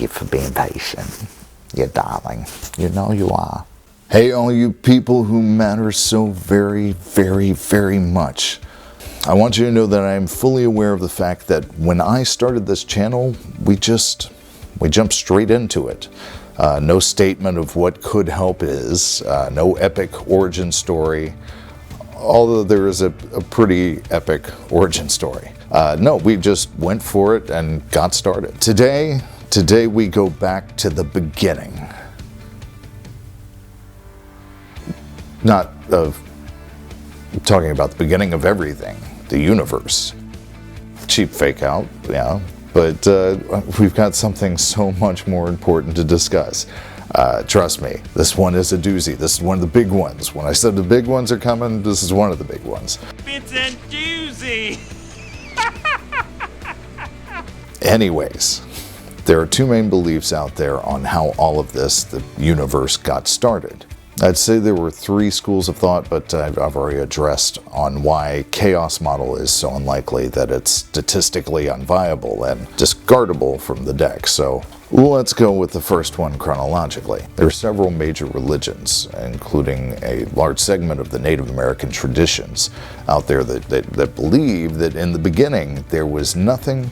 Thank you for being patient, you darling. You know you are. Hey, all you people who matter so very, very, very much. I want you to know that I am fully aware of the fact that when I started this channel, we jumped straight into it. No statement of what could help is, no epic origin story, although there is a pretty epic origin story. No, we just went for it and got started. Today we go back to the beginning. Not of talking about the beginning of everything, the universe. Cheap fake out, yeah, but we've got something so much more important to discuss. Trust me, this one is a doozy. This is one of the big ones. When I said the big ones are coming, this is one of the big ones. It's a doozy! Anyways, there are two main beliefs out there on how all of this, the universe, got started. I'd say there were three schools of thought, but I've already addressed on why chaos model is so unlikely that it's statistically unviable and discardable from the deck. So let's go with the first one chronologically. There are several major religions, including a large segment of the Native American traditions out there that believe that in the beginning there was nothing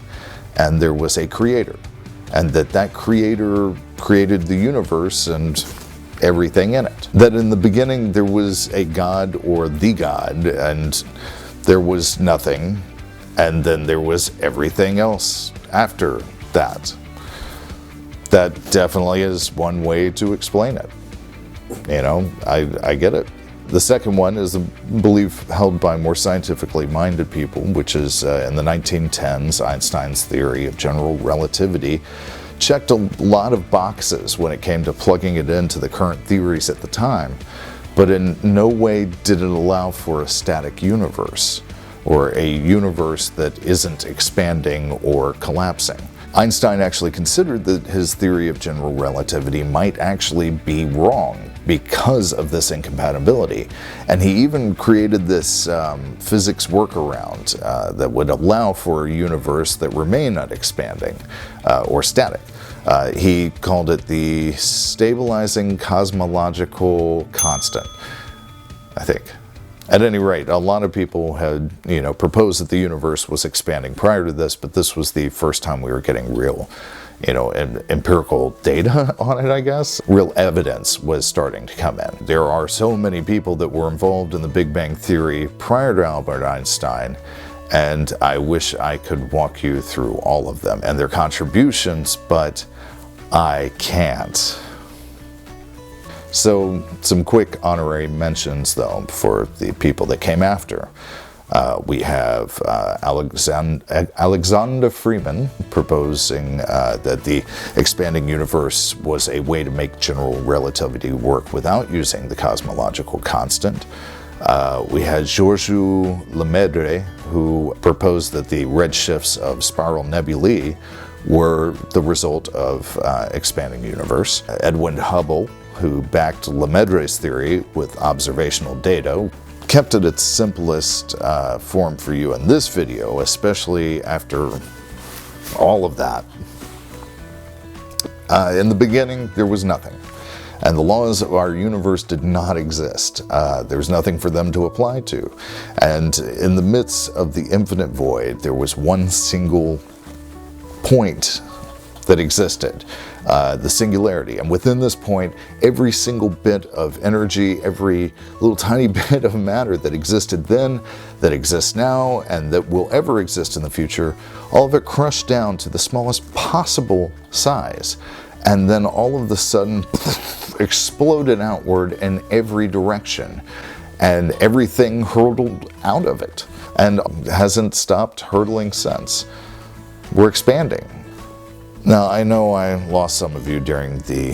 and there was a creator, and that creator created the universe and everything in it. That in the beginning there was a god or the god, and there was nothing, and then there was everything else after that. That definitely is one way to explain it. You know, I get it. The second one is a belief held by more scientifically minded people, which is in the 1910s, Einstein's theory of general relativity checked a lot of boxes when it came to plugging it into the current theories at the time, but in no way did it allow for a static universe, or a universe that isn't expanding or collapsing. Einstein actually considered that his theory of general relativity might actually be wrong because of this incompatibility, and he even created this physics workaround that would allow for a universe that remained unexpanding or static. He called it the stabilizing cosmological constant, I think. At any rate, a lot of people had, proposed that the universe was expanding prior to this, but this was the first time we were getting real, empirical data on it, I guess. Real evidence was starting to come in. There are so many people that were involved in the Big Bang Theory prior to Albert Einstein, and I wish I could walk you through all of them and their contributions, but I can't. So, some quick honorary mentions, though, for the people that came after. We have Alexander Freeman proposing that the expanding universe was a way to make general relativity work without using the cosmological constant. We had Georges Lemaitre, who proposed that the redshifts of spiral nebulae were the result of expanding universe. Edwin Hubble, who backed Lemaitre's theory with observational data, kept it its simplest form for you in this video, especially after all of that. In the beginning, there was nothing, and the laws of our universe did not exist. There's nothing for them to apply to. And in the midst of the infinite void, there was one single point that existed, the singularity. And within this point, every single bit of energy, every little tiny bit of matter that existed then, that exists now, and that will ever exist in the future, all of it crushed down to the smallest possible size. And then all of a sudden, exploded outward in every direction. And everything hurtled out of it, and hasn't stopped hurtling since. We're expanding. Now, I know I lost some of you during the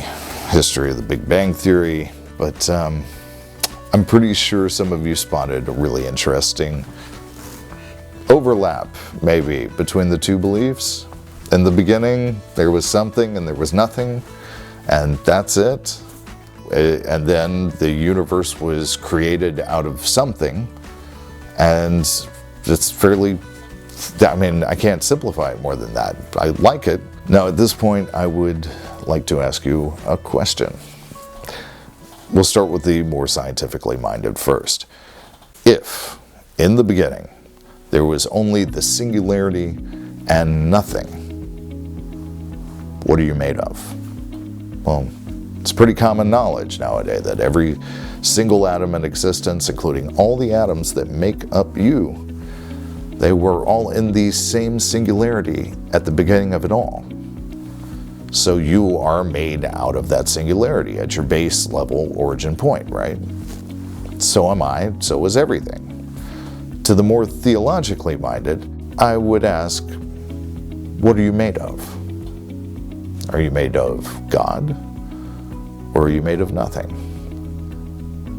history of the Big Bang Theory, but I'm pretty sure some of you spotted a really interesting overlap, maybe, between the two beliefs. In the beginning, there was something and there was nothing, and that's it. And then the universe was created out of something, and it's fairly, I mean, I can't simplify it more than that. I like it, Now, at this point, I would like to ask you a question. We'll start with the more scientifically minded first. If, in the beginning, there was only the singularity and nothing, what are you made of? Well, it's pretty common knowledge nowadays that every single atom in existence, including all the atoms that make up you, they were all in the same singularity at the beginning of it all. So you are made out of that singularity at your base level origin point, right? So am I, so is everything. To the more theologically minded, I would ask, what are you made of? Are you made of God? Or are you made of nothing?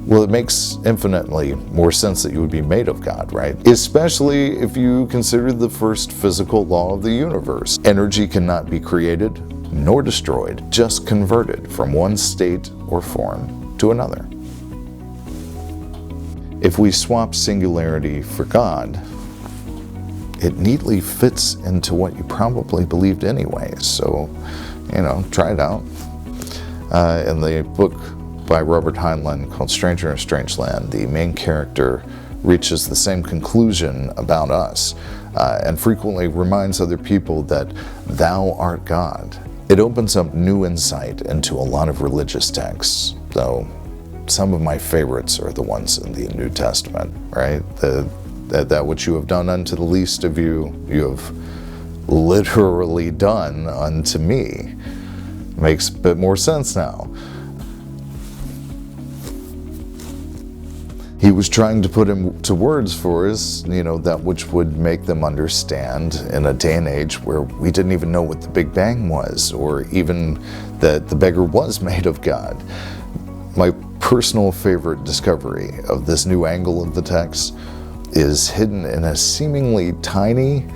Well, it makes infinitely more sense that you would be made of God, right? Especially if you consider the first physical law of the universe. Energy cannot be created nor destroyed, just converted from one state or form to another. If we swap singularity for God, it neatly fits into what you probably believed anyway. So, try it out. In the book by Robert Heinlein called Stranger in a Strange Land, the main character reaches the same conclusion about us and frequently reminds other people that thou art God. It opens up new insight into a lot of religious texts, though some of my favorites are the ones in the New Testament, right? That which you have done unto the least of you, you have literally done unto me. Makes a bit more sense now. He was trying to put into words for us, that which would make them understand in a day and age where we didn't even know what the Big Bang was, or even that the beggar was made of God. My personal favorite discovery of this new angle of the text is hidden in a seemingly tiny,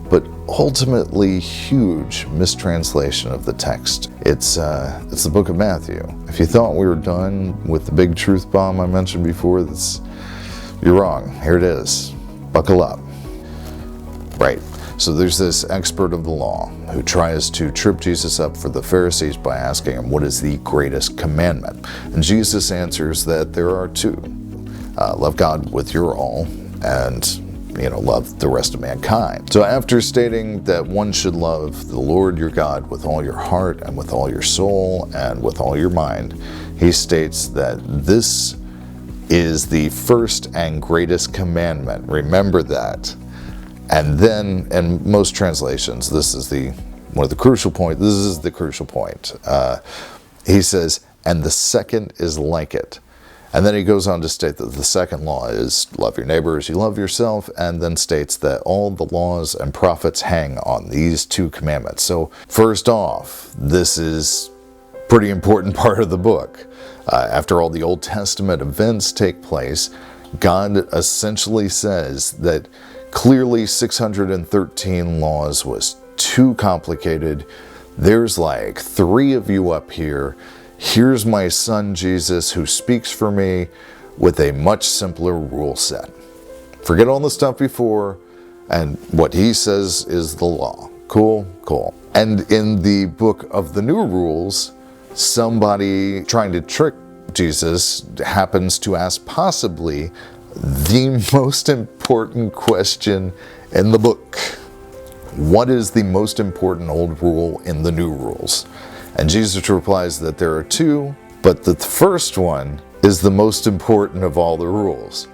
but ultimately huge mistranslation of the text. It's the book of Matthew. If you thought we were done with the big truth bomb I mentioned before, you're wrong. Here it is. Buckle up. Right. So there's this expert of the law who tries to trip Jesus up for the Pharisees by asking him, what is the greatest commandment? And Jesus answers that there are two. Love God with your all, and love the rest of mankind. So after stating that one should love the Lord your God with all your heart and with all your soul and with all your mind, he states that this is the first and greatest commandment. Remember that. And then, in most translations, this is the crucial point. He says, and the second is like it. And then he goes on to state that the second law is love your neighbor as you love yourself, and then states that all the laws and prophets hang on these two commandments. So first off, this is a pretty important part of the book. After all the Old Testament events take place, God essentially says that clearly 613 laws was too complicated. There's like 3 of you up here. Here's my son Jesus who speaks for me with a much simpler rule set. Forget all the stuff before, and what he says is the law. Cool? Cool. And in the book of the new rules, somebody trying to trick Jesus happens to ask possibly the most important question in the book. What is the most important old rule in the new rules? And Jesus replies that there are 2, but the first one is the most important of all the rules.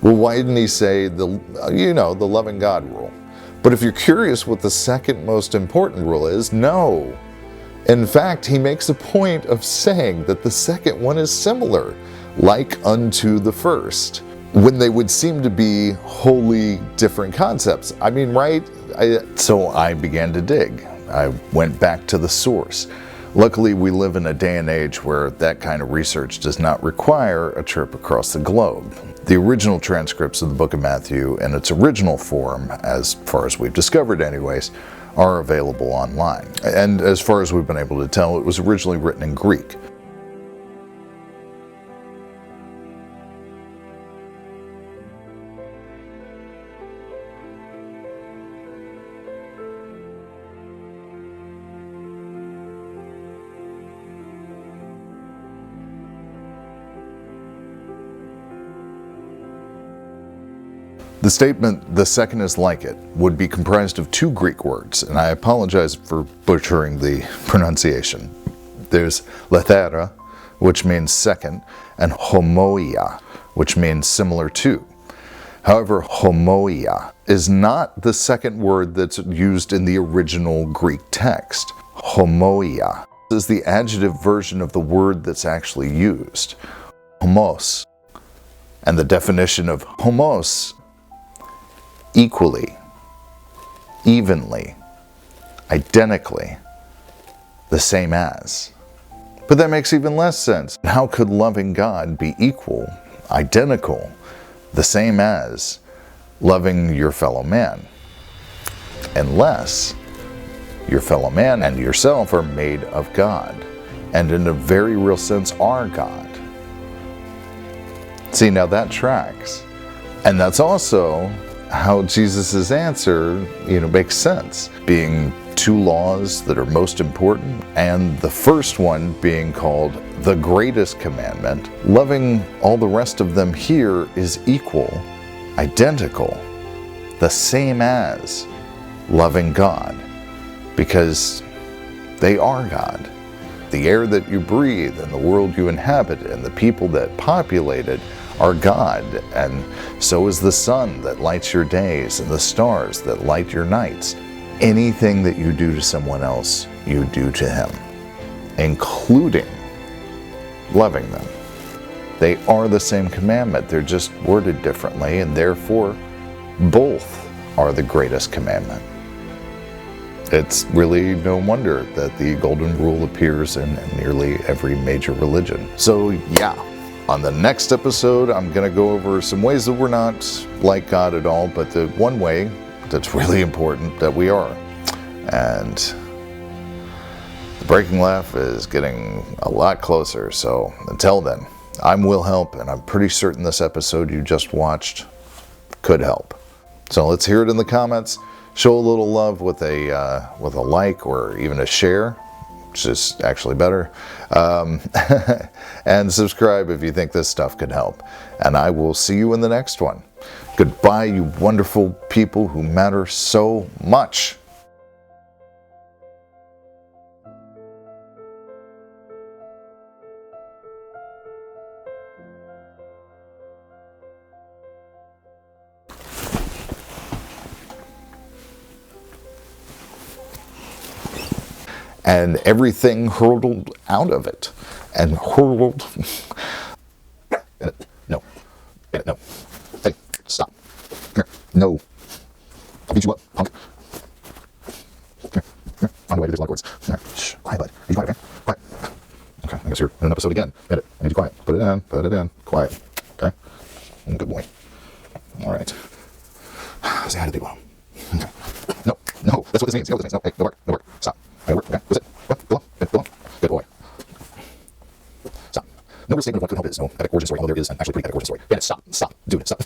Well, why didn't he say the loving God rule? But if you're curious what the second most important rule is, no. In fact, he makes a point of saying that the second one is similar, like unto the first, when they would seem to be wholly different concepts. I mean, right? So I began to dig. I went back to the source. Luckily, we live in a day and age where that kind of research does not require a trip across the globe. The original transcripts of the book of Matthew in its original form, as far as we've discovered anyways, are available online. And as far as we've been able to tell, it was originally written in Greek. The statement, the second is like it, would be comprised of two Greek words, and I apologize for butchering the pronunciation. There's lethera, which means second, and homoia, which means similar to. However, homoia is not the second word that's used in the original Greek text. Homoia is the adjective version of the word that's actually used, homos. And the definition of homos: equally, evenly, identically, the same as. But that makes even less sense. How could loving God be equal, identical, the same as loving your fellow man? Unless your fellow man and yourself are made of God, and in a very real sense are God. See, now that tracks. And that's also how Jesus' answer, makes sense. Being two laws that are most important, and the first one being called the greatest commandment, loving all the rest of them here is equal, identical, the same as loving God, because they are God. The air that you breathe and the world you inhabit and the people that populate it are God, and so is the sun that lights your days and the stars that light your nights. Anything that you do to someone else, you do to him, including loving them. They are the same commandment, they're just worded differently, and therefore both are the greatest commandment. It's really no wonder that the golden rule appears in nearly every major religion. So yeah, on the next episode, I'm going to go over some ways that we're not like God at all, but the one way that's really important that we are. And the breaking laugh is getting a lot closer, so until then, I'm Will Help, and I'm pretty certain this episode you just watched could help. So let's hear it in the comments. Show a little love with a like or even a share, which is actually better. And subscribe if you think this stuff could help. And I will see you in the next one. Goodbye, you wonderful people who matter so much. And everything hurtled out of it. And hurled. No. No. Hey, stop. Here. No. I'll beat you up, punk. Here. Find a way. There's a lot of words. All right. Shh. Quiet, bud. Be quiet, okay? Quiet. Okay. I guess you're in an episode again. Edit. I need you quiet. Put it in. Put it in. Quiet. Okay? Good boy. All right. Say hi to the big one. Okay. No. No. That's what this means. You know what this means. No. Hey, no work. No work. Stop. Okay, work. Okay. What's it? What? Go on. Good. Go on. Good boy. Stop. No real statement of what could help is no epic origin story, although there is an actually pretty epic origin story. Yeah, stop. Stop. Dude, stop.